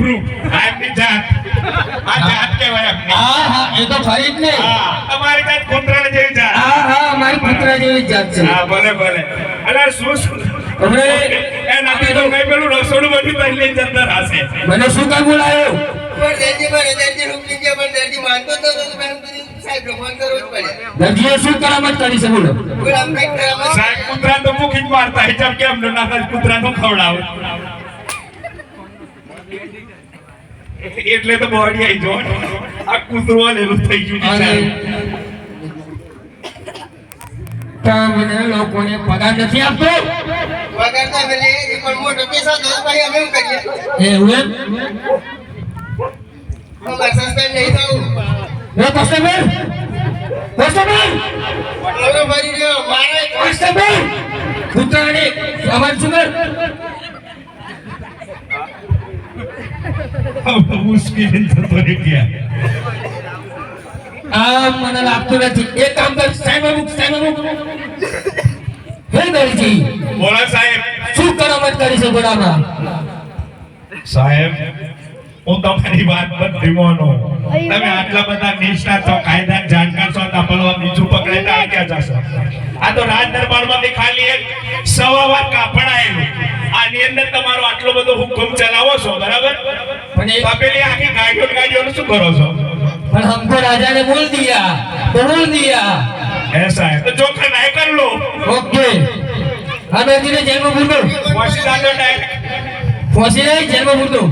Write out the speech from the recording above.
proof આમની જાત આ જાત કહેવાય આપની હા હા એ તો ખરી જ ને હા તમારી જાત કૂતરાને જેવી જાત હા હા અમારી કૂતરા જેવી જ જાત છે હા ભલે ભલે અલા શું હવે એ નથી તો કઈ પેલું રસોડું બધું પહેલી જતા હશે મને શું કામ બોલાયો દર્દી રૂપની જે પણ દર્દી માનતો તો મેં સાહેબ ભગવાન કરવું જ પડે દર્દીએ શું કરામત કરી છે બોલો બોલ આમ કઈક કરામત સાહેબ કૂતરા તો મૂકી જ મારતા હિસાબ કેમ નો નાખા કૂતરાનું ખવડાવે એટલે તો બોડી આઈ જો આ કૂતરો લેલું થઈ ગયું છે અને તમને લોકોને પગાર નથી આપતો વગરના મેલે એ પણ મોટો પૈસા દો ભાઈ અમે શું કરીએ એવું એમ અમાર સસ્પેન્ડ નહીં થવું એ કોન્સ્ટેબલ કોન્સ્ટેબલ હવે ભરી રહ્યો મારે કોન્સ્ટેબલ કૂતરાને અવાજ શું કર મુશ્કેલ થતો રે ગયા આ મને લાગતું નથી એક કામ કર સાહેબ હે દરજી બોલો સાહેબ શું કરામત કરી છે ગોડામાં સાહેબ હું તમારી વાત બધી માનું તમે આટલા બધા નિષ્ણાત છો કાયદા જાણકાર છો તો પેલો બીજું પકડે તો ક્યાં જશો આ તો રાજ દરબારમાંથી ખાલી એક સવા કાપડ આવેલું આની અંદર તમારો આટલો બધો હુકમ ચલાવો છો બરાબર પણ એ પેલી આખી ગાડીઓનું શું કરો છો पर हमको राजा ने बोल दिया तो बोल दिया ऐसा है तो जो करना है कर लो ओके हाँ दर्जी ने जेल में बोल दो वाशी डालो डायरेक्ट फांसी नहीं जेल में बोल दो